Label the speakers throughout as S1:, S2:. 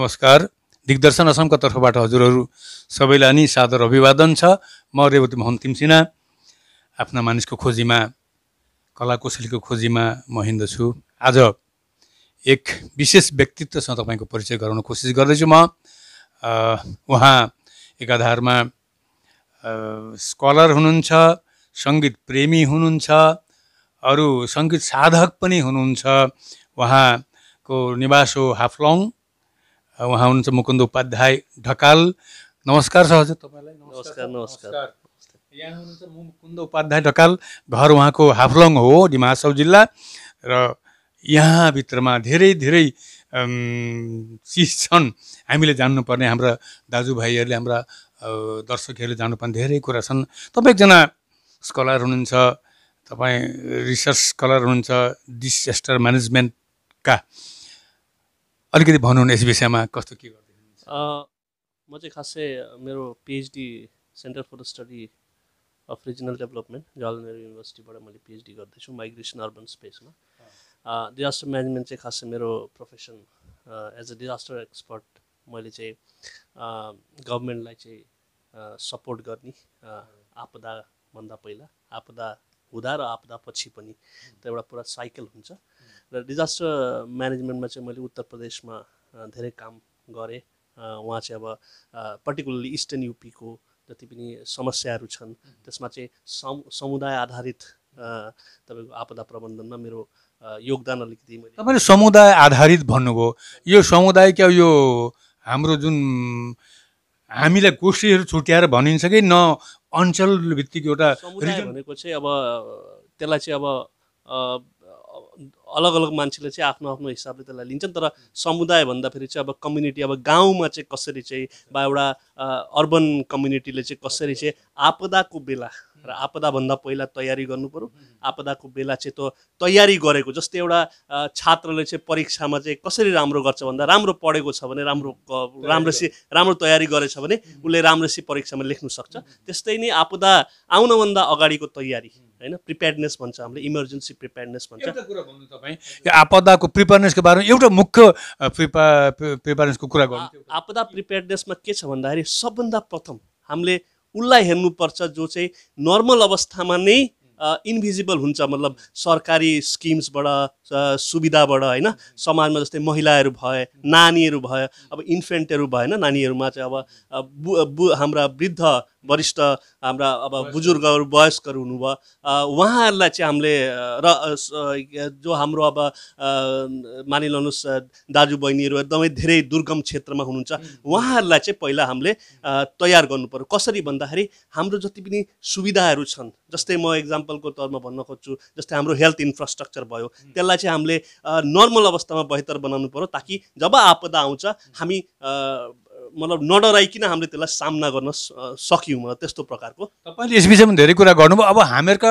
S1: नमस्कार। दिग्दर्शन असमका तर्फबाट हजुरहरू सबैलाई नि सादर अभिवादन छ। म रेवती मोहन तिमसिना आफ्ना मानिसको खोजीमा, कला कौशलीको खोजीमा म हिँड्दछु। आज एक विशेष व्यक्तित्वसँग तपाईँको परिचय गराउन कोसिस गर्दैछु। म उहाँ एक आधारमा स्कलर हुनुहुन्छ, सङ्गीत प्रेमी हुनुहुन्छ, अरू सङ्गीत साधक पनि हुनुहुन्छ। उहाँको निवास हो हाफलङ। उहाँ हुनुहुन्छ मुकुन्द उपाध्याय ढकाल। नमस्कार छ हजुर तपाईँलाई।
S2: नमस्कार।
S1: यहाँ हुनुहुन्छ मुकुन्द उपाध्याय ढकाल। घर उहाँको हाफलङ हो, डिमाहासाउ जिल्ला। र यहाँभित्रमा धेरै धेरै चिज छन् हामीले जान्नुपर्ने। हाम्रा दाजुभाइहरूले, हाम्रा दर्शकहरूले जान्नुपर्ने धेरै कुरा छन्। तपाईँ एकजना स्कलर हुनुहुन्छ, तपाईँ रिसर्च स्कलर हुनुहुन्छ, डिसेस्टर म्यानेजमेन्टका। अलिकति भन्नुहुन्न यस विषयमा कस्तो के गर्दै हुनुहुन्छ?
S2: म चाहिँ खासै मेरो PhD centre for the study of regional development Jawaharlal Nehru युनिभर्सिटीबाट मैले पिएचडी गर्दैछु माइग्रेसन अर्बन स्पेसमा। डिजास्टर म्यानेजमेन्ट चाहिँ खासै मेरो profession as a disaster expert. मैले चाहिँ गभर्मेन्टलाई चाहिँ सपोर्ट गर्ने आपदाभन्दा पहिला, आपदा हुँदा र आपदा पछि पनि त एउटा पुरा साइकल हुन्छ। र डिजास्टर म्यानेजमेन्टमा चाहिँ मैले उत्तर प्रदेशमा धेरै काम गरेँ। वहाँ चाहिँ अब पर्टिकुलरली इस्टर्न युपीको जति पनि समस्याहरू छन् त्यसमा चाहिँ समुदाय आधारित तपाईँको आपदा प्रबन्धनमा मेरो योगदान अलिकति मैले।
S1: तपाईँले समुदाय आधारित भन्नुभयो। यो समुदाय क्या यो हाम्रो जुन हामीलाई गोष्ठीहरू छुट्याएर भनिन्छ कि न अञ्चल भित्तिक एउटा
S2: समुदाय भनेको चाहिँ अब त्यसलाई चाहिँ अब अलग अलग मान्छेले चाहिँ आफ्नो आफ्नो हिसाबले त्यसलाई लिन्छन्। तर समुदाय भन्दाखेरि चाहिँ अब कम्युनिटी, अब गाउँमा चाहिँ कसरी चाहिँ वा एउटा अर्बन कम्युनिटीले चाहिँ कसरी चाहिँ आपदाको बेला र आपदाभन्दा पहिला तयारी गर्नु पर्यो, आपदाको बेला चाहिँ त्यो तयारी गरेको। जस्तै एउटा छात्रले चाहिँ परीक्षामा चाहिँ कसरी राम्रो गर्छ भन्दा राम्रो पढेको छ भने, राम्रो तयारी गरेछ भने उसले राम्रोसी परीक्षामा लेख्नु सक्छ। त्यस्तै नै आपदा आउनभन्दा अगाडिको तयारी, हैन, प्रिपेयर्डनेस भन्छ हामीले, इमर्जेन्सी प्रिपेयर्डनेस भन्छ।
S1: एउटा कुरा भन्नु तपाईँ, यो आपदाको प्रिपेयर्डनेसको बारेमा एउटा मुख्य प्रिपेयर्डनेसको कुरा गर्नु।
S2: आपदा प्रिपेयर्डनेसमा के छ भन्दाखेरि सबभन्दा प्रथम हामीले उसलाई हेर्नुपर्छ जो चाहिँ नर्मल अवस्थामा नै इन्भिजिबल हुन्छ। मतलब सरकारी स्किम्सबाट, सुविधाबाट, होइन, समाजमा जस्तै महिलाहरू भए, नानीहरू भए, अब इन्फेन्टहरू भएन, नानीहरूमा चाहिँ अब हाम्रा वृद्ध वरिष्ठ हाम्रा अब बुजुर्गहरू वयस्कहरू हुनुभयो, उहाँहरूलाई चाहिँ हामीले र जो हाम्रो अब मानिलिनुहोस् दाजुबहिनीहरू एकदमै धेरै दुर्गम क्षेत्रमा हुनुहुन्छ, उहाँहरूलाई चाहिँ पहिला हामीले तयार गर्नु पर्यो। कसरी भन्दाखेरि हाम्रो जति पनि सुविधाहरू छन्, जस्तै म एक्जाम्पलको तौरमा भन्न खोज्छु, जस्तै हाम्रो हेल्थ इन्फ्रास्ट्रक्चर भयो, त्यसलाई चाहिँ हामीले नर्मल अवस्थामा बेहतर बनाउनु पर्यो ताकि जब आपदा आउँछ हामी मतलब नडराइकन हामीले त्यसलाई सामना गर्न सक्यौँ। त्यस्तो प्रकारको
S1: तपाईँले यस विषयमा धेरै कुरा गर्नुभयो। अब हामीहरूका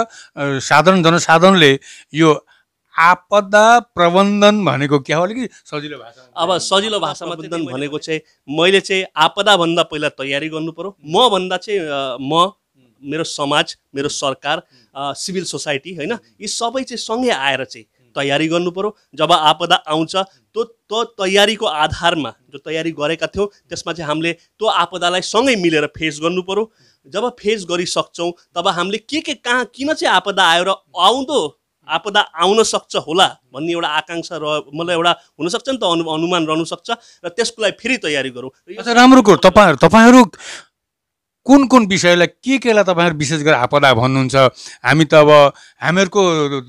S1: साधारण जनसाधारणले यो आपदा प्रबन्धन भनेको क्या हो अलिकति सजिलो भाषा?
S2: अब सजिलो भाषामा प्रबन्धन भनेको चाहिँ मैले चाहिँ आपदाभन्दा पहिला तयारी गर्नु पर्यो। म भन्दा चाहिँ मेरो समाज, मेरो सरकार, सिभिल सोसाइटी, होइन, यी सबै चाहिँ सँगै आएर चाहिँ तयारी गर्नु पर्यो। जब आपदा आउँछ त्यो तयारीको आधारमा जो तयारी गरेका थियौँ त्यसमा चाहिँ हामीले त्यो आपदालाई सँगै मिलेर फेस गर्नु पर्यो। जब फेस गरिसक्छौँ तब हामीले के कहाँ किन चाहिँ आपदा आयो र आउँदो आपदा आउन सक्छ होला भन्ने एउटा आकाङ्क्षा मलाई एउटा हुनसक्छ नि त, अनुमान रहनु सक्छ, र त्यसको लागि फेरि तयारी गरौँ।
S1: राम्रो कुरो। तपाईँहरू कुन कुन विषयलाई केलाई तपाईँहरू विशेष गरेर आपदा भन्नुहुन्छ? हामी त अब हामीहरूको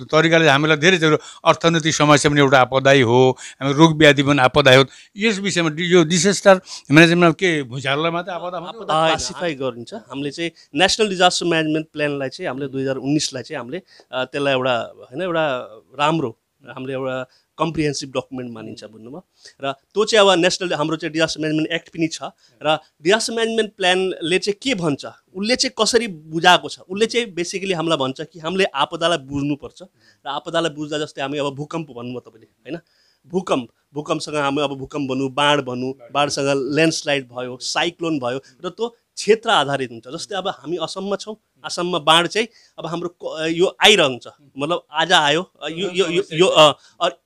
S1: तरिकाले हामीलाई धेरै अर्थनैतिक समस्या पनि एउटा आपदै हो, हाम्रो रोग व्याधि पनि आपदै हो। यस विषयमा यो डिसेस्टर म्यानेजमेन्टमा के भुइँचालोलाई मात्रै आपदा
S2: क्लासिफाई गरिन्छ। हामीले चाहिँ नेसनल डिजास्टर म्यानेजमेन्ट प्लानलाई चाहिँ हामीले 2019लाई चाहिँ हामीले त्यसलाई एउटा, होइन, एउटा राम्रो हामीले एउटा कम्प्रिहेन्सिभ डकुमेन्ट मानिन्छ, बुझ्नुभयो। र त्यो चाहिँ अब नेसनल हाम्रो चाहिँ डिजास्टर म्यानेजमेन्ट एक्ट पनि छ। र डिजास्टर म्यानेजमेन्ट प्लानले चाहिँ के भन्छ, उसले चाहिँ कसरी बुझाएको छ, उसले चाहिँ बेसिकली हामीलाई भन्छ कि हामीले आपदालाई बुझ्नुपर्छ। र आपदालाई बुझ्दा जस्तै हामी अब भूकम्प भन्नुभयो तपाईँले, होइन, भूकम्पसँग हामी अब भूकम्प भनौँ, बाढ भनौँ, बाढसँग ल्यान्डस्लाइड भयो, साइक्लोन भयो, र त्यो क्षेत्र आधारित हुन्छ। जस्तै अब हामी असममा छौँ, असममा बाढ चाहिँ अब हाम्रो यो आइरहन्छ मतलब आज आयो यो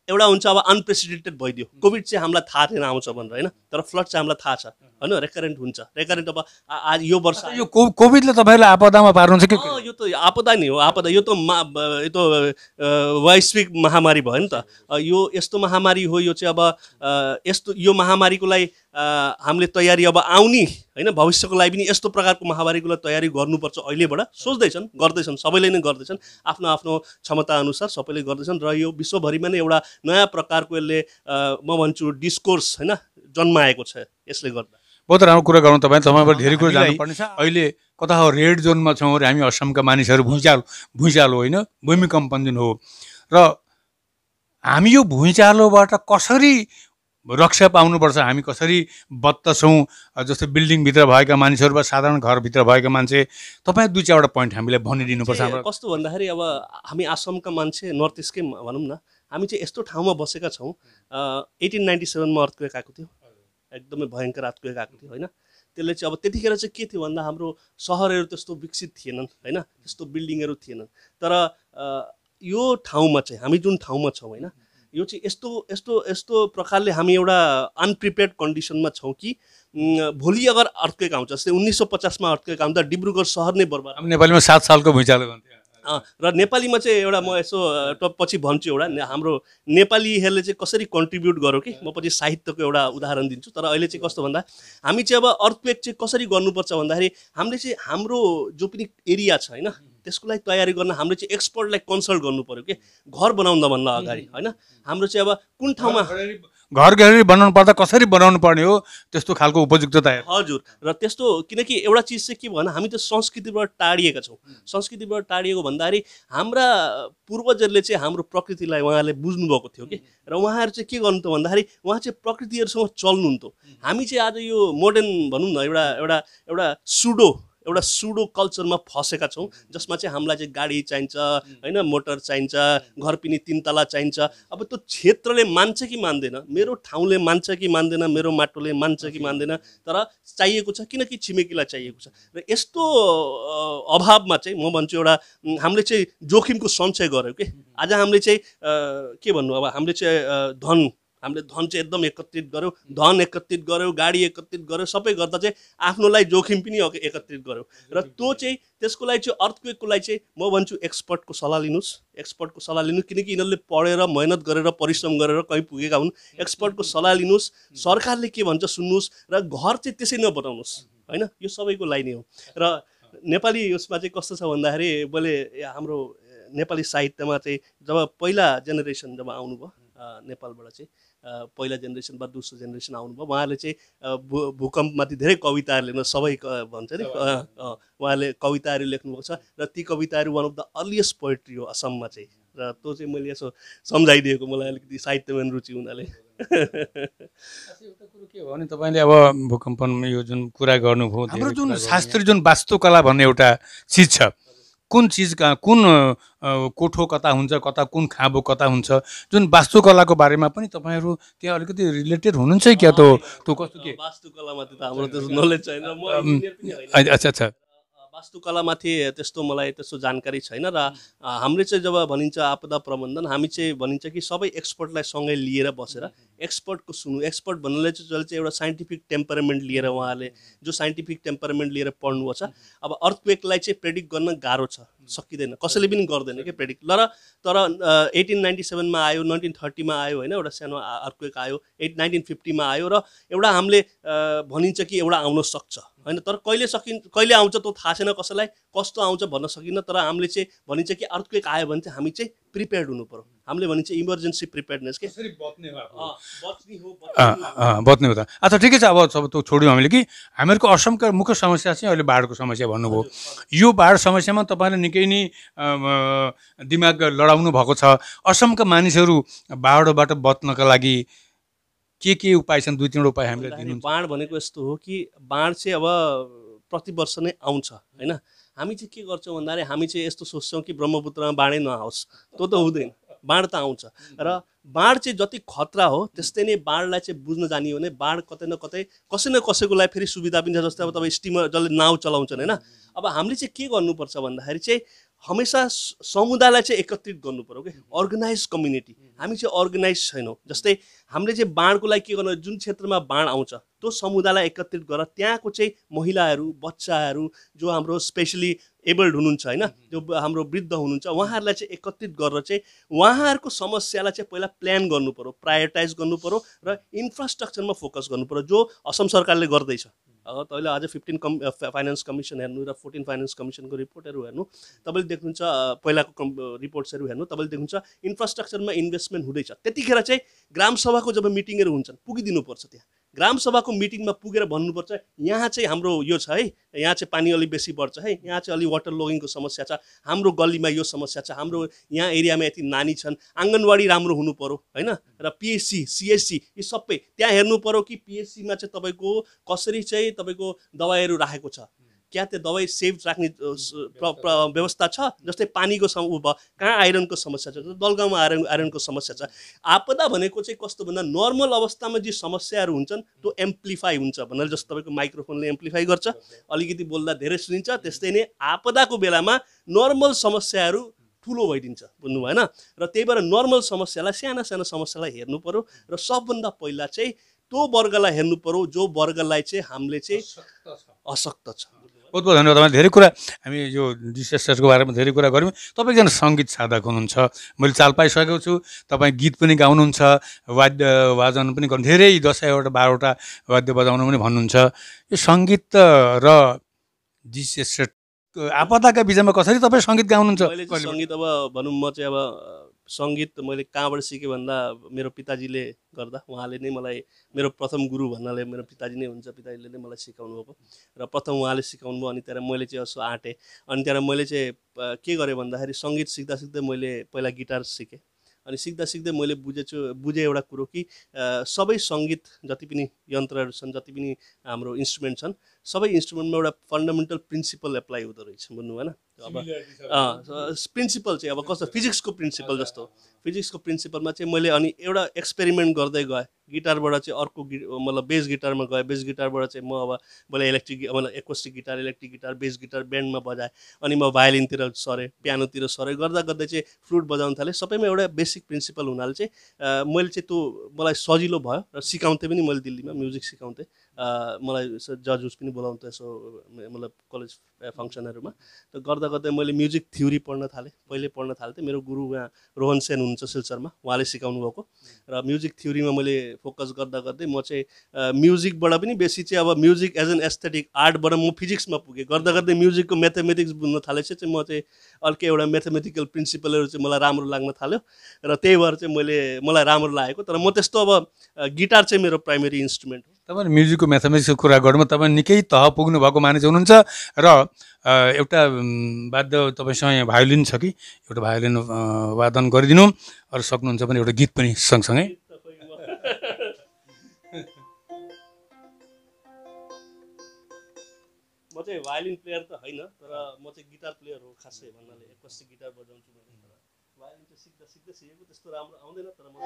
S2: एउटा हुन्छ अब अनप्रेसिडेन्टेड भइदियो कोभिड चाहिँ हामीलाई थाहा थिएन आउँछ भनेर होइन तर फ्लड चाहिँ हामीलाई थाहा छ होइन रेकरेन्ट हुन्छ रेकरेन्ट अब आज यो वर्ष
S1: यो कोभिडले तपाईँलाई आपदामा पार्नुहुन्छ कि
S2: यो त आपदा नै हो आपदा यो त वैश्विक महामारी भयो नि त यो यस्तो महामारी हो यो चाहिँ अब यस्तो यो महामारीको लागि हामीले तयारी अब आउने होइन भविष्यको लागि पनि यस्तो प्रकारको महामारीको लागि तयारी गर्नुपर्छ अहिलेबाट सोच्दैछन् गर्दैछन् सबैले नै गर्दैछन् आफ्नो आफ्नो क्षमता अनुसार सबैले गर्दैछन् र यो विश्वभरिमा नै एउटा नयाँ प्रकारको यसले म भन्छु डिस्कोर्स होइन जन्माएको छ यसले गर्दा
S1: बहुत राम्रो कुरा गर्नु तपाईँबाट धेरै कुरा जान्नुपर्ने छ अहिले कता हो रेड जोनमा छौँ र हामी असमका मानिसहरू भुइँचालो होइन भूमिकम्पन जुन हो र हामी यो भुइँचालोबाट कसरी रक्षा पाउनुपर्छ हामी कसरी बत्तछौँ जस्तो बिल्डिङभित्र भएका मानिसहरू वा साधारण घरभित्र भएका मान्छे तपाईँ दुई चारवटा पोइन्ट हामीलाई भनिदिनुपर्छ
S2: कस्तो भन्दाखेरि अब हामी असमका मान्छे नर्थ इस्टकै भनौँ न हामी चाहिँ यस्तो ठाउँमा बसेका छौँ 1897 मा अर्थक्वेक आएको थियो एकदमै भयङ्कर अर्थक्वेक आएको थियो होइन त्यसले चाहिँ अब त्यतिखेर चाहिँ के थियो भन्दा हाम्रो सहरहरू त्यस्तो विकसित थिएनन् होइन त्यस्तो बिल्डिङहरू थिएनन् तर यो ठाउँमा चाहिँ हामी जुन ठाउँमा छौँ होइन यो चाहिँ यस्तो यस्तो यस्तो प्रकारले हामी एउटा अनप्रिपेयर्ड कन्डिसनमा छौँ कि भोलि अगर अर्थक्वेक आउँछ जस्तै 1950 मा अर्थक्वेक आउँदा डिब्रुगढ सहर नै बर्बाद
S1: नेपालीमा 7 सालको भुइँचालो भन्थ्यो
S2: र नेपालीमा चाहिँ एउटा म यसो पछि भन्छु एउटा हाम्रो नेपालीहरूले चाहिँ कसरी कन्ट्रिब्युट गर्यो कि म पछि साहित्यको एउटा उदाहरण दिन्छु तर अहिले चाहिँ कस्तो भन्दा हामी चाहिँ अब अर्थक्वेक चाहिँ कसरी गर्नुपर्छ भन्दाखेरि हामीले चाहिँ हाम्रो जो पनि एरिया छ होइन त्यसको लागि तयारी गर्न हामीले चाहिँ एक्सपर्टलाई कन्सल्ट गर्नु पर्यो कि घर बनाउँदा भन्दा अगाडि होइन हाम्रो चाहिँ अब कुन ठाउँमा
S1: घर गरी बनाउनु पर्दा कसरी बनाउनु पर्ने हो त्यस्तो खालको उपयुक्तता
S2: हजुर र त्यस्तो किनकि एउटा चिज चाहिँ के भएन हामी त संस्कृतिबाट टाढिएका छौँ संस्कृतिबाट टाढिएको भन्दाखेरि हाम्रा पूर्वजहरूले चाहिँ हाम्रो प्रकृतिलाई उहाँहरूले बुझ्नुभएको थियो कि र उहाँहरू चाहिँ के गर्नु त भन्दाखेरि उहाँ चाहिँ प्रकृतिहरूसँग चल्नुहुन्थ्यो हामी चाहिँ आज यो मोडर्न भनौँ न एउटा एउटा सुडो कल्चरमा फसेका छौँ जसमा चाहिँ हामीलाई चाहिँ गाडी चाहिन्छ होइन मोटर चाहिन्छ घर पनि 3 तला चाहिन्छ अब त्यो क्षेत्रले मान्छ कि मान्दैन मेरो ठाउँले मान्छ कि मान्दैन मेरो माटोले मान्छ कि मान्दैन तर चाहिएको छ किनकि छिमेकीलाई चाहिएको छ र यस्तो अभावमा चाहिँ म भन्छु एउटा हामीले चाहिँ जोखिमको सञ्चय गर्यौँ कि आज हामीले चाहिँ के भन्नु अब हामीले चाहिँ हामीले धन चाहिँ एकदम एकत्रित गर्यौँ धन एकत्रित गर्यौँ गाडी एकत्रित गर्यौँ सबै गर्दा चाहिँ आफ्नोलाई जोखिम पनि एकत्रित गर्यौँ र त्यो चाहिँ त्यसको लागि चाहिँ अर्थक्वेकको लागि चाहिँ म भन्छु एक्सपर्टको सल्लाह लिनुहोस् किनकि यिनीहरूले पढेर मेहनत गरेर परिश्रम गरेर कहीँ पुगेका हुन् एक्सपर्टको सल्लाह लिनुहोस् सरकारले के भन्छ सुन्नुहोस् र घर चाहिँ त्यसै नबनाउनुहोस् होइन यो सबैको लागि नै हो र नेपाली उसमा चाहिँ कस्तो छ भन्दाखेरि मैले हाम्रो नेपाली साहित्यमा चाहिँ जब पहिला जेनेरेसन जब आउनुभयो नेपालबाट चाहिँ पहिला जेनेरेसन वा दोस्रो जेनेरेसन आउनुभयो उहाँले चाहिँ भूकम्पमाथि धेरै कविताहरू लेख्नु सबै भन्छ नि उहाँले कविताहरू लेख्नुभएको छ र ती कविताहरू one of the earliest poetry हो असममा चाहिँ र त्यो चाहिँ मैले यसो सम्झाइदिएको मलाई अलिकति साहित्यमा रुचि हुनाले
S1: एउटा कुरो के हो भने तपाईँले अब भूकम्पन यो जुन कुरा गर्नुभयो हाम्रो जुन शास्त्रीय जुन वास्तुकला भन्ने एउटा चिज छ कुन चिजका कुन कोठो कता हुन्छ कता कुन खाँबो कता हुन्छ जुन वास्तुकलाको बारेमा पनि तपाईँहरू त्यहाँ अलिकति रिलेटेड हुनुहुन्छ क्या त्यो कस्तो के
S2: वास्तुकलामाथि त हाम्रो त्यस्तो नलेज छैन
S1: अच्छा अच्छा
S2: वास्तुकलामाथि त्यस्तो मलाई त्यस्तो जानकारी छैन र हामीले चाहिँ जब भनिन्छ आपदा प्रबन्धन हामी चाहिँ भनिन्छ कि सबै एक्सपर्टलाई सँगै लिएर बसेर एक्सपर्टको सुन्नु एक्सपर्ट भन्नाले चाहिँ एउटा साइन्टिफिक टेम्परामेन्ट लिएर उहाँले जो साइन्टिफिक टेम्परामेन्ट लिएर पढ्नुभएको छ अब अर्थक्वेकलाई चाहिँ प्रेडिक्ट गर्न गाह्रो छ सकिँदैन कसैले पनि गर्दैन कि प्रेडिक्ट तर 1897 मा आयो 1930 मा आयो होइन एउटा सानो अर्थक्वेक आयो 1950 मा आयो र एउटा हामीले भनिन्छ कि एउटा आउन सक्छ होइन तर कहिले आउँछ त्यो थाहा छैन कसैलाई कस्तो आउँछ भन्न सकिन्न तर हामीले चाहिँ भनिन्छ कि अर्थक्वेक आयो भने चाहिँ हामी चाहिँ प्रिपेयर्ड हुनु पर्यो हामीले भनिन्छ इमर्जेन्सी प्रिपेयर्डनेस के
S1: बत्ने हो त अच्छा ठिकै छ अब सब त्यो छोड्यौँ हामीले कि हामीहरूको असमका मुख्य समस्या चाहिँ अहिले बाढको समस्या भन्नुभयो यो बाढ समस्यामा तपाईँले निकै नै दिमाग लडाउनु भएको छ असमका मानिसहरू बाढबाट बच्नका लागि के उपाय छन् 2-3 उपाय हामीले दिनुहुन्छ
S2: बाढ भनेको यस्तो हो कि बाढ चाहिँ अब प्रतिवर्ष नै आउँछ होइन हामी चाहिँ के गर्छौँ भन्दाखेरि हामी चाहिँ यस्तो सोच्छौँ कि ब्रह्मपुत्रमा बाढै नआओस् त्यो त हुँदैन बाढ त आउँछ र बाढ चाहिँ जति खतरा हो त्यस्तै नै बाढलाई चाहिँ बुझ्न जानियो भने बाढ कतै न कतै कसै न कसैको लागि फेरि सुविधा पनि छ। जस्तै अब तपाईँ स्टिमर जसले नाउ चलाउँछन् होइन, अब हामीले चाहिँ के गर्नुपर्छ भन्दाखेरि चाहिँ हमेसा समुदायलाई चाहिँ एकत्रित गर्नु पर्यो कि अर्गनाइज कम्युनिटी। हामी चाहिँ अर्गनाइज छैनौँ। जस्तै हामीले चाहिँ बाढको लागि के गर्नु, जुन क्षेत्रमा बाढ आउँछ त्यो समुदायलाई एकत्रित गरेर त्यहाँको चाहिँ महिलाहरू बच्चाहरू जो हाम्रो स्पेसली एबल्ड हुनुहुन्छ होइन, जो हाम्रो वृद्ध हुनुहुन्छ उहाँहरूलाई चाहिँ एकत्रित गरेर चाहिँ उहाँहरूको समस्यालाई चाहिँ पहिला प्लान गर्नु पर्यो, प्रायोरिटाइज गर्नु पर्यो र इन्फ्रास्ट्रक्चरमा फोकस गर्नु पर्यो, जो असम सरकारले गर्दैछ। तपाईँले अझै 15 फाइनेन्स कमिसन हेर्नु र 14 फाइनेन्स कमिसनको रिपोर्टहरू हेर्नु, तपाईँले देख्नुहुन्छ पहिलाको रिपोर्ट्सहरू हेर्नु, तपाईँले देख्नुहुन्छ इन्फ्रास्ट्रक्चरमा इन्भेस्टमेन्ट हुँदैछ। त्यतिखेर चाहिँ ग्रामसभाको जब मिटिङहरू हुन्छन् पुगिदिनुपर्छ। त्यहाँ ग्रामसभाको मिटिङमा पुगेर भन्नुपर्छ यहाँ चाहिँ हाम्रो यो छ है, यहाँ चाहिँ पानी अलिक बेसी बढ्छ है, यहाँ चाहिँ अलिक वाटर लगिङको समस्या छ, हाम्रो गल्लीमा यो समस्या छ, हाम्रो यहाँ एरियामा यति नानी छन्, आँगनवाडी राम्रो हुनु पर्यो होइन, र पिएचसी सिएचसी यी सबै त्यहाँ हेर्नु पर्यो कि पिएचसीमा चाहिँ तपाईँको कसरी चाहिँ तपाईँको दबाईहरू राखेको छ, क्या त्यो दबाई सेफ राख्ने व्यवस्था छ। जस्तै पानीको कहाँ आइरनको समस्या छ, दलगाउँमा आइरनको समस्या छ। आपदा भनेको चाहिँ कस्तो भन्दा नर्मल अवस्थामा जे समस्याहरू हुन्छन् त्यो एम्प्लिफाई हुन्छ भनेर, जस्तो तपाईँको माइक्रोफोनले एम्प्लिफाई गर्छ, अलिकति बोल्दा धेरै सुनिन्छ, त्यस्तै नै आपदाको बेलामा नर्मल समस्याहरू ठुलो भइदिन्छ, बुझ्नु भएन। र त्यही भएर नर्मल समस्यालाई साना साना समस्यालाई हेर्नु पर्यो र सबभन्दा पहिला चाहिँ त्यो वर्गलाई हेर्नु पर्यो जो वर्गलाई चाहिँ हामीले चाहिँ अशक्त छ।
S1: बहुत बहुत धन्यवाद। तपाईँ धेरै कुरा हामी यो डिसेस्टरको बारेमा धेरै कुरा गऱ्यौँ। तपाईँ एकजना सङ्गीत साधक हुनुहुन्छ, मैले चाल पाइसकेको छु। तपाईँ गीत पनि गाउनुहुन्छ, वाद्य वादन पनि गर्नु, धेरै 10 12वटा वाद्य बजाउनु पनि भन्नुहुन्छ। यो सङ्गीत र डिसेस्टर आपदाका बिचमा कसरी तपाईँ सङ्गीत गाउनुहुन्छ?
S2: मैले चाहिँ सङ्गीत अब भनौँ म चाहिँ अब सङ्गीत मैले कहाँबाट सिकेँ भन्दा मेरो पिताजीले गर्दा, उहाँले नै मलाई मेरो प्रथम गुरु भन्नाले मेरो पिताजी नै हुन्छ, पिताजीले नै मलाई सिकाउनु भएको र प्रथम उहाँले सिकाउनु भयो। अनि त्यहाँ मैले चाहिँ यसो आँटेँ। अनि त्यहाँ मैले चाहिँ के गरेँ भन्दाखेरि सङ्गीत सिक्दा सिक्दै मैले पहिला गिटार सिकेँ। अनि सिक्दा सिक्दै मैले बुझेँ एउटा कुरो कि सबै सङ्गीत जति पनि यन्त्रहरू छन्, जति पनि हाम्रो इन्स्ट्रुमेन्ट छन्, सबै इन्स्ट्रुमेन्टमा एउटा फन्डामेन्टल प्रिन्सिपल एप्लाई हुँदो रहेछ, बुझ्नु भएन। अब प्रिन्सिपल चाहिँ अब कस्तो फिजिक्सको प्रिन्सिपल जस्तो फिजिक्सको प्रिन्सिपलमा चाहिँ मैले अनि एउटा एक्सपेरिमेन्ट गर्दै गएँ। गिटारबाट चाहिँ अर्को मतलब बेस गिटारमा गएँ, बेस गिटारबाट चाहिँ म अब मैले मतलब acoustic guitar, electric guitar, bass guitar ब्यान्डमा बजाएँ। अनि म भायोलिनतिर सरेँ, पियानोतिर सरेँ, गर्दा गर्दै चाहिँ फ्लुट बजाउन थालेँ। सबैमा एउटा बेसिक प्रिन्सिपल हुनाले चाहिँ मैले चाहिँ त्यो मलाई सजिलो भयो र सिकाउँथेँ पनि। मैले दिल्लीमा म्युजिक सिकाउँथेँ, मलाई जज पनि बोलाउँथेँ यसो मतलब कलेज फङ्सनहरूमा। त गर्दा गर्दै मैले म्युजिक थ्योरी पढ्न थालेँ, पहिले पढ्न थाल्थेँ। मेरो गुरु उहाँ रोहन सेन हुनुहुन्छ सिलचरमा, उहाँले सिकाउनु भएको। र म्युजिक थ्योरीमा मैले फोकस गर्दा गर्दै म चाहिँ म्युजिकबाट पनि बेसी चाहिँ अब म्युजिक एज एन एस्थेटिक आर्टबाट म फिजिक्समा पुगेँ। गर्दा गर्दै म्युजिकको म्याथमेटिक्स बुझ्न थालेपछि चाहिँ म चाहिँ अर्कै एउटा म्याथमेटिकल प्रिन्सिपलहरू चाहिँ मलाई राम्रो लाग्न थाल्यो र त्यही भएर चाहिँ मलाई राम्रो लागेको। तर म त्यस्तो अब गिटार चाहिँ मेरो प्राइमेरी इन्स्ट्रुमेन्ट हो।
S1: तपाईँ म्युजिकको म्याथमेटिक्सको कुरा गर्नुमा तपाईँ निकै तह पुग्नु भएको मानिस हुनुहुन्छ। र एउटा वाद्य तपाईँसँग भायोलिन छ कि एउटा भायोलिन वादन गरिदिनु, अरू सक्नुहुन्छ भने एउटा गीत पनि सँगसँगै।
S2: म चाहिँ भायोलिन प्लेयर त होइन, तर म चाहिँ गिटार प्लेयर हो खासै भन्नाले। एकोस्टिक गिटार बजाउँछु मैले, तर भायोलिन चाहिँ सिक्दा सिक्दै सिकेको, त्यस्तो राम्रो आउँदैन। तर म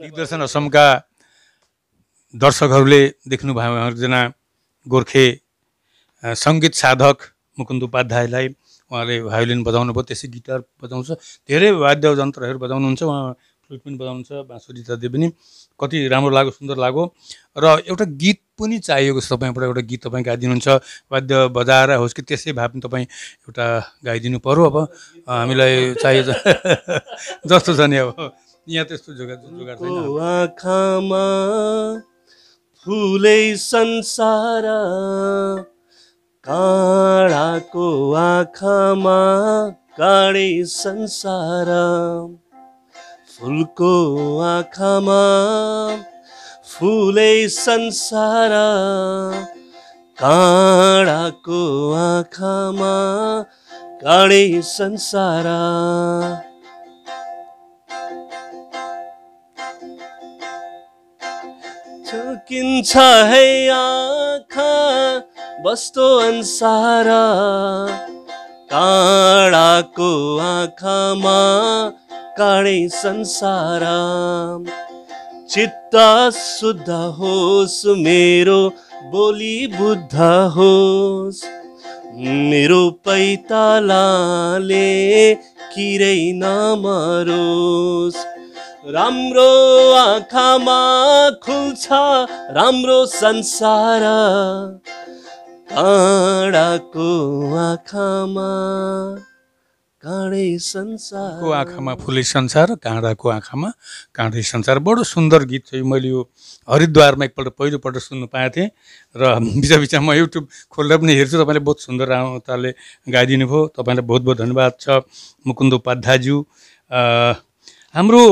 S1: दिग्दर्शन असमका दर्शकहरूले देख्नुभयो एकजना गोर्खे सङ्गीत साधक मुकुन्द उपाध्यायलाई उहाँले भायोलिन बजाउनु भयो, त्यसै गिटार बजाउँछ, धेरै वाद्ययन्त्रहरू बजाउनुहुन्छ, उहाँ फ्लुट पनि बजाउनुहुन्छ, बाँसुरी इत्यादि पनि। कति राम्रो लाग्यो, सुन्दर लाग्यो। र एउटा गीत पनि चाहिएको छ तपाईँबाट, एउटा गीत तपाईँ गाइदिनुहुन्छ, वाद्य बजाएर होस् कि त्यसै भए पनि तपाईँ एउटा गाइदिनु पर्यो। अब हामीलाई चाहियो जस्तो छ नि, अब यहाँ त्यस्तो जोगाड छैन।
S2: आँखामा फुलै संसार, काँडाको आँखामा काँडै संसार, फुलको आँखामा फुलै संसार, काँडाको आँखामा काँडै संसार। झुकिन्छ है आँखा बस्तो अन्सार, काँडाको आँखामा काँडै संसार। चित्त शुद्ध होस् मेरो बोली बुद्ध होस्, मेरो पैतालाले किरै नमरोस्। राम्रो आँखामा खुल्छ राम्रो संसार, काँडाको आँखामा काँडै संसार।
S1: को आँखामा फुलै संसार, काँडाको आँखामा काँडै संसार। बडो सुन्दर गीत छ। मैले यो हरिद्वारमा एकपल्ट पहिलोपल्ट सुन्नु पाएको थिएँ र बिचा बिचमा युट्युब खोलेर पनि हेर्छु। तपाईँले बहुत सुन्दर राम्रोताले गाइदिनु भयो। तपाईँलाई बहुत बहुत धन्यवाद छ मुकुन्द उपाध्यायज्यू। हाम्रो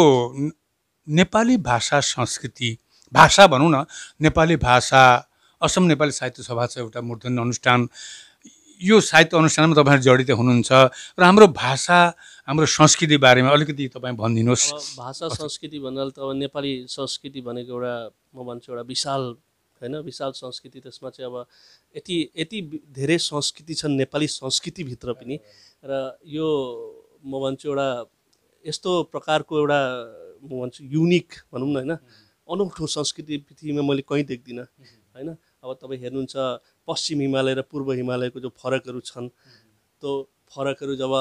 S1: नेपाली भाषा संस्कृति, भाषा भनौँ न, नेपाली भाषा, असम नेपाली साहित्य सभा छ एउटा मूर्धन्य अनुष्ठान। यो साहित्य अनुष्ठानमा तपाईँहरू जडित हुनुहुन्छ र हाम्रो भाषा, हाम्रो संस्कृति बारेमा अलिकति तपाईँ भनिदिनुहोस्।
S2: भाषा संस्कृति भन्नाले त अब नेपाली संस्कृति भनेको एउटा म भन्छु एउटा विशाल होइन, विशाल संस्कृति। त्यसमा चाहिँ अब यति धेरै संस्कृति छन् नेपाली संस्कृतिभित्र पनि। र यो म भन्छु एउटा यस्तो प्रकारको एउटा म भन्छु युनिक भनौँ न होइन, अनौठो संस्कृति पृथ्वीमा मैले कहीँ देख्दिनँ होइन। अब तपाईँ हेर्नुहुन्छ पश्चिम हिमालय र पूर्व हिमालयको जो फरकहरू छन्, त्यो फरकहरू जब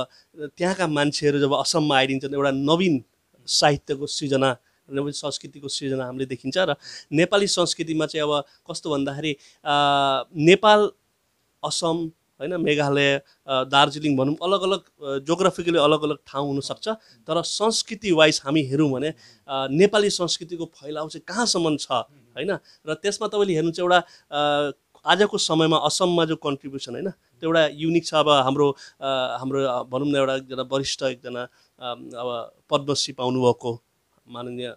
S2: त्यहाँका मान्छेहरू जब असममा आइदिन्छन्, एउटा नवीन साहित्यको सृजना, नवीन संस्कृतिको सृजना हामीले देखिन्छ। र नेपाली संस्कृतिमा चाहिँ अब कस्तो भन्दाखेरि नेपाल, असम होइन, मेघालय, दार्जिलिङ भनौँ, अलग अलग जोग्राफिकली अलग अलग ठाउँ हुनसक्छ, तर संस्कृति वाइज हामी हेरौँ भने नेपाली संस्कृतिको फैलाउ चाहिँ कहाँसम्म छ होइन। र त्यसमा तपाईँले हेर्नुहुन्छ एउटा आजको समयमा असममा जो कन्ट्रिब्युसन होइन, त्यो एउटा युनिक छ। अब हाम्रो भनौँ न एउटा एकजना वरिष्ठ एकजना अब पद्मश्री पाउनुभएको माननीय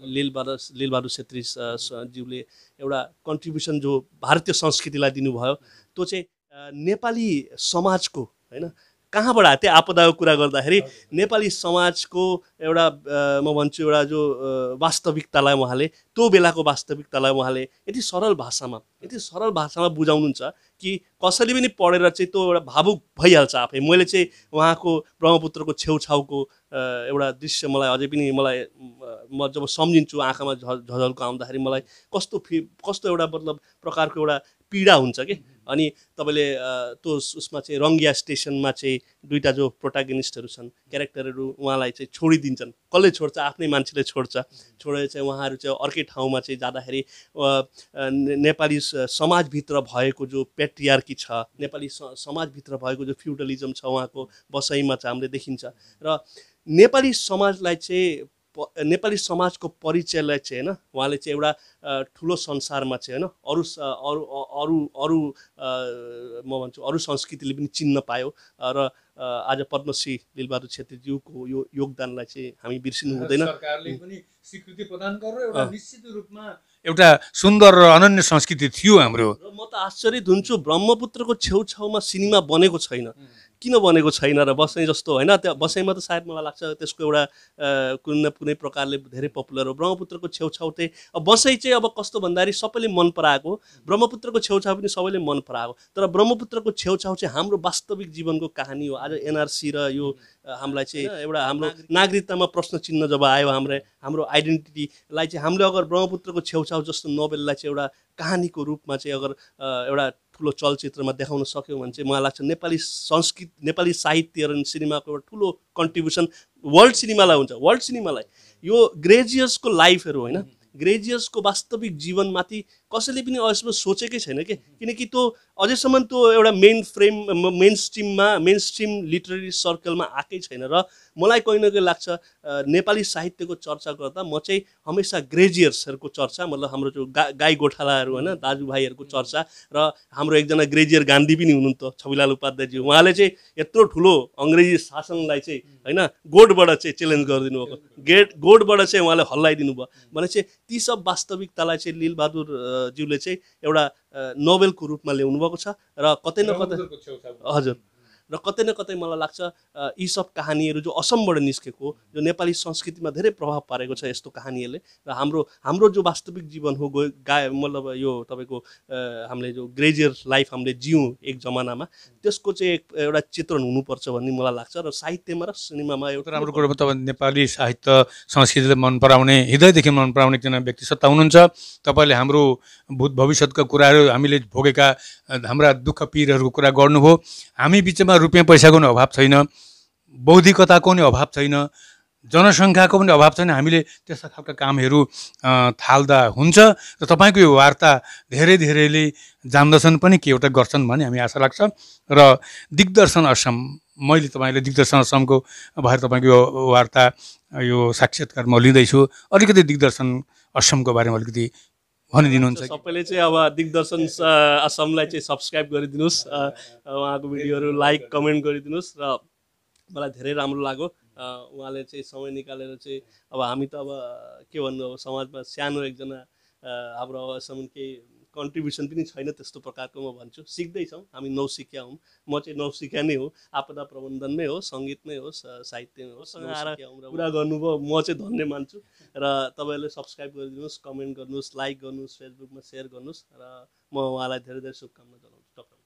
S2: लीलबहादुर छेत्री ज्यूले एउटा कन्ट्रिब्युसन जो भारतीय संस्कृतिलाई दिनुभयो, त्यो चाहिँ नेपाली समाजको होइन कहाँबाट आयो, त्यो आपदाको कुरा गर्दाखेरि नेपाली समाजको एउटा म भन्छु एउटा जो वास्तविकतालाई उहाँले, त्यो बेलाको वास्तविकतालाई उहाँले यति सरल भाषामा बुझाउनुहुन्छ कि कसैले पनि पढेर चाहिँ त्यो एउटा भावुक भइहाल्छ आफै। मैले चाहिँ उहाँको ब्रह्मपुत्रको छेउछाउको एउटा दृश्य मलाई अझै पनि म जब सम्झिन्छु आँखामा झझल्को आउँदाखेरि मलाई कस्तो एउटा मतलब प्रकारको एउटा पीडा हुन्छ कि। अनि तपाईँले त्यो उसमा चाहिँ रङ्गिया स्टेसनमा चाहिँ दुईवटा जो प्रोटागनिस्टहरू छन्, क्यारेक्टरहरू, उहाँलाई चाहिँ छोडिदिन्छन्। कसले छोड्छ? आफ्नै मान्छेले छोडेर चाहिँ उहाँहरू चाहिँ अर्कै ठाउँमा चाहिँ जाँदाखेरि नेपाली समाजभित्र भएको जो पेट्रियार्की छ, नेपाली समाजभित्र भएको जो फ्युडलिजम छ, उहाँको बसाइमा चाहिँ हामीले देखिन्छ। र नेपाली समाजलाई चाहिँ, नेपाली समाजको परिचयलाई चाहिँ होइन, उहाँले चाहिँ एउटा ठुलो संसारमा चाहिँ होइन अरू म भन्छु अरू संस्कृतिले पनि चिन्न पायो। र आज पद्मश्री लीलबहादुर छेत्रीज्यूको यो योगदानलाई चाहिँ हामी बिर्सिनु हुँदैन।
S1: सरकारले पनि स्वीकृति प्रदान गरेर एउटा निश्चित रूपमा एउटा सुन्दर र अनन्य संस्कृति थियो हाम्रो।
S2: र म त आश्चर्यित हुन्छु, ब्रह्मपुत्रको छेउछाउमा सिनेमा बनेको छैन, किन बनेको छैन र बसै जस्तो होइन त्यो बसैमा त सायद मलाई लाग्छ त्यसको एउटा कुनै न कुनै प्रकारले धेरै पपुलर हो। ब्रह्मपुत्रको छेउछाउ चाहिँ अब बसै चाहिँ अब कस्तो भन्दाखेरि सबैले मन पराएको, ब्रह्मपुत्रको छेउछाउ पनि सबैले मन पराएको, तर ब्रह्मपुत्रको छेउछाउ चाहिँ हाम्रो वास्तविक जीवनको कहानी हो। आज एनआरसी र यो हामीलाई चाहिँ एउटा हाम्रो नागरिकतामा प्रश्न चिन्ह जब आयो हाम्रो आइडेन्टिटीलाई चाहिँ हामीले अगर ब्रह्मपुत्रको छेउछाउ जस्तो नोभेललाई चाहिँ एउटा कहानीको रूपमा चाहिँ अगर एउटा ठुलो चलचित्रमा देखाउन सक्यौँ भने चाहिँ मलाई लाग्छ नेपाली संस्कृति, नेपाली साहित्य र सिनेमाको एउटा ठुलो कन्ट्रिब्युसन वर्ल्ड सिनेमालाई हुन्छ। वर्ल्ड सिनेमालाई यो ग्रेजियसको लाइफहरू होइन, ग्रेजियसको वास्तविक जीवनमाथि कसैले पनि अहिलेसम्म सोचेकै छैन कि, किनकि त्यो अझैसम्म त्यो एउटा मेन स्ट्रिम लिटरेरी सर्कलमा आएकै छैन। र मलाई कहीँ न कहीँ लाग्छ नेपाली साहित्यको चर्चा गर्दा म चाहिँ हमेसा ग्रेजियर्सहरूको चर्चा, मतलब हाम्रो जो गाई गोठालाहरू होइन दाजुभाइहरूको चर्चा, र हाम्रो एकजना ग्रेजियर गान्धी पनि हुनुहुन्थ्यो छविलाल उपाध्यायजी, उहाँले चाहिँ यत्रो ठुलो अङ्ग्रेजी शासनलाई चाहिँ होइन गोडबाट चाहिँ च्यालेन्ज गरिदिनु भएको, गोडबाट चाहिँ उहाँले हल्लाइदिनु भयो भने चाहिँ ती सब वास्तविकतालाई चाहिँ लीलबहादुर ज्यूले चाहिँ एउटा नोभेलको रूपमा ल्याउनु भएको छ। र कतै न कतै हजुर, र कतै न कतै मलाई लाग्छ यी सब कहानीहरू जो असमबाट निस्केको, जो नेपाली संस्कृतिमा धेरै प्रभाव पारेको छ यस्तो कहानीहरूले, र हाम्रो जो वास्तविक जीवन हो मतलब यो तपाईँको हामीले जो ग्रेजियर लाइफ हामीले जियौँ एक जमानामा, त्यसको चाहिँ एउटा चित्रण हुनुपर्छ भन्ने मलाई लाग्छ। र साहित्यमा र सिनेमामा एउटा
S1: राम्रो कुरो तपाईँ नेपाली साहित्य संस्कृतिलाई मन पराउने, हृदयदेखि मन पराउने एकजना व्यक्ति सत्ता हुनुहुन्छ। तपाईँले हाम्रो भूत भविष्यतका कुराहरू, हामीले भोगेका हाम्रा दुःख पीरहरूको कुरा गर्नुभयो। हामी बिचमा रुपियाँ पैसाको पनि अभाव छैन, बौद्धिकताको पनि अभाव छैन, जनसङ्ख्याको पनि अभाव छैन। हामीले त्यस्ता खालका कामहरू थाल्दा हुन्छ र तपाईँको यो वार्ता धेरैले जान्दछन् पनि, के एउटा गर्छन् भन्ने हामी आशा लाग्छ। र दिग्दर्शन असम, मैले तपाईँले दिग्दर्शन असमको भएर तपाईँको यो वार्ता यो साक्षात्कार म लिँदैछु, अलिकति दिग्दर्शन असमको बारेमा अलिकति भनिदिनुहुन्छ?
S2: सबैले चाहिँ अब दिग्दर्शन असमलाई चाहिँ सब्सक्राइब गरिदिनुहोस्, उहाँको भिडियोहरू लाइक कमेन्ट गरिदिनुहोस्, र मलाई धेरै राम्रो लाग्यो उहाँले चाहिँ समय निकालेर चाहिँ। अब हामी त अब के भन्नु, अब समाजमा सानो एकजना हाम्रो अबसम्म केही कन्ट्रिब्युसन पनि छैन त्यस्तो प्रकारको, म भन्छु सिक्दैछौँ हामी, नौसिखिया हौँ। म चाहिँ नौसिखिया नै हो, आपदा प्रबन्धनमै हो, सङ्गीतमै होस्, साहित्यमै होस्, आएर कुरा गर्नुभयो, म चाहिँ धन्य मान्छु। र तपाईँहरूले सब्सक्राइब गरिदिनुहोस्, कमेन्ट गर्नुहोस्, लाइक गर्नुहोस्, फेसबुकमा सेयर गर्नुहोस्, र म उहाँलाई धेरै शुभकामना जनाउँछु।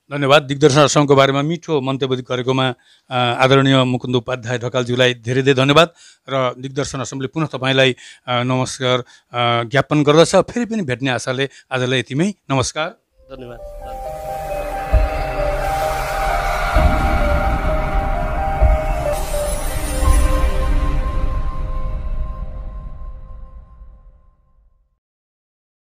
S1: धन्यवाद। दिग्दर्शन असमको बारेमा मिठो मन्तव्य गरेकोमा आदरणीय मुकुन्द उपाध्याय ढकालज्यूलाई धेरै धन्यवाद। र दिग्दर्शन असमले पुनः तपाईँलाई नमस्कार ज्ञापन गर्दछ। फेरि पनि भेट्ने आशाले आजलाई यतिमै, नमस्कार,
S2: धन्यवाद।